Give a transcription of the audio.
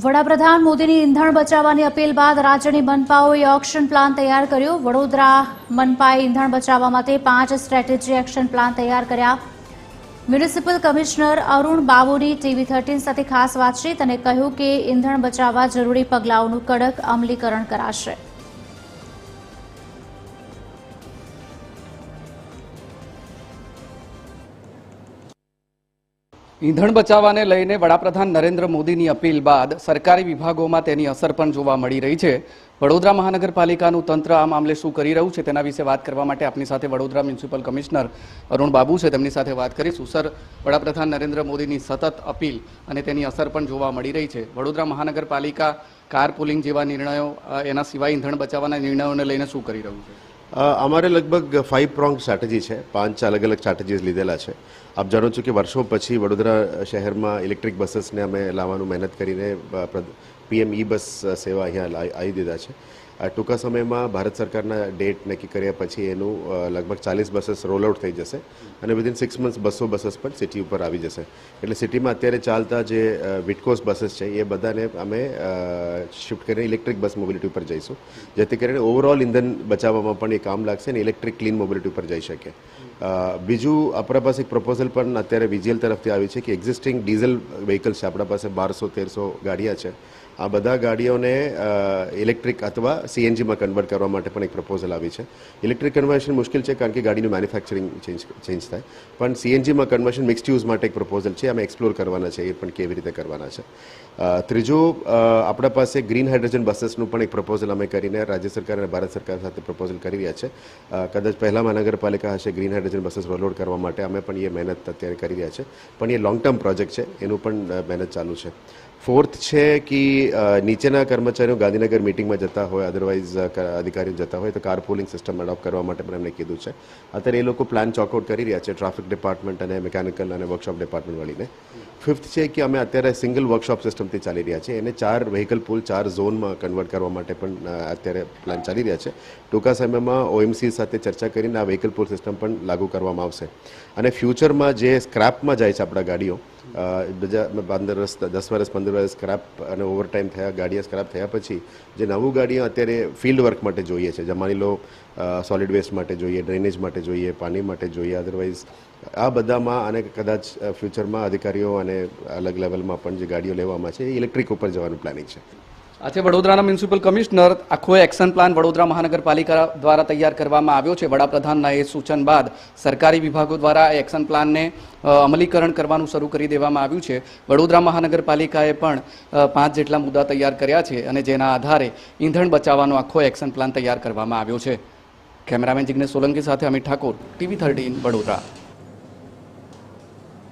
વડાપ્રધાન મોદીની ઈંધણ બચાવવાની અપીલ બાદ રાજ્યની મનપાઓએ એક્શન પ્લાન તૈયાર કર્યો। વડોદરા મનપાએ ઈંધણ બચાવવા માટે 5 સ્ટ્રેટેજી એક્શન પ્લાન તૈયાર કર્યા। મ્યુનિસિપલ કમિશનર અરુણ બાબુની TV13 સાથે ખાસ વાતચીત અને કહ્યું કે ઈંધણ બચાવવા જરૂરી પગલાઓનું કડક અમલીકરણ કરાશે। ઈંધણ બચાવવાને લઈને વડાપ્રધાન નરેન્દ્ર મોદીની અપીલ બાદ સરકારી વિભાગોમાં તેની અસર પણ જોવા મળી રહી છે। વડોદરા મહાનગરપાલિકાનું તંત્ર આ મામલે શું કરી રહ્યું છે તેના વિશે વાત કરવા માટે આપની સાથે વડોદરા મ્યુનિસિપલ કમિશનર અરુણ બાબુ છે, તેમની સાથે વાત કરીશું। સર, વડાપ્રધાન નરેન્દ્ર મોદીની સતત અપીલ અને તેની અસર પણ જોવા મળી રહી છે। વડોદરા મહાનગરપાલિકા કાર પુલિંગ જેવા નિર્ણયો, એના સિવાય ઈંધણ બચાવવાના નિર્ણયોને લઈને શું કરી રહ્યું છે? અમારે લગભગ 5 પ્રોંગ સ્ટ્રેટેજી છે, 5 અલગ અલગ સ્ટ્રેટેજીસ લીધેલા છે। આપ જાણો છો કે વર્ષો પછી વડોદરા શહેરમાં ઇલેક્ટ્રિક બસીસને અમે લાવવાનું મહેનત કરીને PM E-બસ સેવા અહીંયા આવી દીધા છે। ટૂંકા સમયમાં ભારત સરકારના ડેટ નક્કી કર્યા પછી એનું લગભગ 40 બસીસ રોલ આઉટ થઈ જશે અને વિધિન 6 મંથ્સ 200 બસીસ પણ સિટી ઉપર આવી જશે। એટલે સિટીમાં અત્યારે ચાલતા જે વિટકોસ બસીસ છે એ બધાને અમે શિફ્ટ કરીને ઇલેક્ટ્રિક બસ મોબિલિટી ઉપર જઈશું, જેથી કરીને ઓવરઓલ ઇંધણ બચાવવામાં પણ એ કામ લાગશે અને ઇલેક્ટ્રિક ક્લીન મોબિલિટી ઉપર જઈ શકે। બીજું, આપણા પાસે એક પ્રપોઝલ પણ અત્યારે VGL તરફથી આવી છે કે એક્ઝિસ્ટિંગ ડીઝલ વ્હીકલ્સ છે, આપણા પાસે 1200-1300 ગાડીਆਂ છે, આ બધા ગાડીઓને ઇલેક્ટ્રિક અથવા CNGમાં કન્વર્ટ કરવા માટે પણ એક પ્રપોઝલ આવી છે। ઇલેક્ટ્રિક કન્વર્શન મુશ્કેલ છે કારણ કે ગાડીનું મેન્યુફેક્ચરિંગ ચેન્જ થાય, પણ CNGમાં કન્વર્શન મિક્સ્ડ યુઝ માટે એક પ્રપોઝલ છે, અમે એક્સપ્લોર કરવાના છે એ પણ કેવી રીતે કરવાના છે। ત્રીજું, આપણા પાસે ગ્રીન હાઇડ્રોજન બસીસનું પણ એક પ્રપોઝલ અમે કરીને રાજ્ય સરકાર અને ભારત સરકાર સાથે પ્રપોઝલ કરી રહ્યા છે। કદાચ પહેલા મહાનગરપાલિકા હશે ગ્રીન હાઇડ્રોજન બસીસ રોલઆઉટ કરવા માટે, અમે પણ એ મહેનત અત્યારે કરી રહ્યા છે, પણ એ લોંગ ટર્મ પ્રોજેક્ટ છે, એનું પણ મહેનત ચાલુ છે। ફોર્થ છે કે નીચેના કર્મચારીઓ ગાંધીનગર મિટિંગમાં જતા હોય, અદરવાઇઝ અધિકારીઓ જતા હોય તો કાર પુલિંગ સિસ્ટમ એડોપ્ટ કરવા માટે પણ એમને કીધું છે। અત્યારે એ લોકો પ્લાન ચોકઆઉટ કરી રહ્યા છે, ટ્રાફિક ડિપાર્ટમેન્ટ અને મિકેનિકલ અને વર્કશોપ ડિપાર્ટમેન્ટ વાળીને। ફિફ્થ છે કે અમે અત્યારે સિંગલ વર્કશોપ સિસ્ટમથી ચાલી રહ્યા છે, એને 4 વ્હીકલ પુલ 4 ઝોનમાં કન્વર્ટ કરવા માટે પણ અત્યારે પ્લાન ચાલી રહ્યા છે। ટૂંકા સમયમાં OMC સાથે ચર્ચા કરીને આ વ્હીકલ પુલ સિસ્ટમ પણ લાગુ કરવામાં આવશે અને ફ્યુચરમાં જે સ્ક્રેપમાં જાય છે આપણા ગાડીઓ, 10 વર્ષ 15 વર્ષ સ્ક્રેપ અને ઓવરટાઈમ થયા, ગાડીઓ સ્ક્રેપ થયા પછી જે નવું ગાડીઓ અત્યારે ફિલ્ડ વર્ક માટે જોઈએ છે, જે માની લો સોલિડ વેસ્ટ માટે જોઈએ, ડ્રેનેજ માટે જોઈએ, પાણી માટે જોઈએ, અદરવાઇઝ આ બધામાં અને કદાચ ફ્યુચરમાં અધિકારીઓ અને અલગ લેવલમાં પણ જે ગાડીઓ લેવામાં છે એ ઇલેક્ટ્રિક ઉપર જવાનું પ્લાનિંગ છે। આજે વડોદરાના મ્યુનિસિપલ કમિશનર, આખો એક્શન પ્લાન વડોદરા મહાનગરપાલિકા દ્વારા તૈયાર કરવામાં આવ્યો છે। વડાપ્રધાનના એ સૂચન બાદ સરકારી વિભાગો દ્વારા એક્શન પ્લાનને અમલીકરણ કરવાનું શરૂ કરી દેવામાં આવ્યું છે। વડોદરા મહાનગરપાલિકાએ પણ 5 જેટલા મુદ્દા તૈયાર કર્યા છે અને જેના આધારે ઈંધણ બચાવવાનો આખો એક્શન પ્લાન તૈયાર કરવામાં આવ્યો છે। કેમેરામેન જિગ્નેશ સોલંકી સાથે અમિત ઠાકોર, TV13 વડોદરા।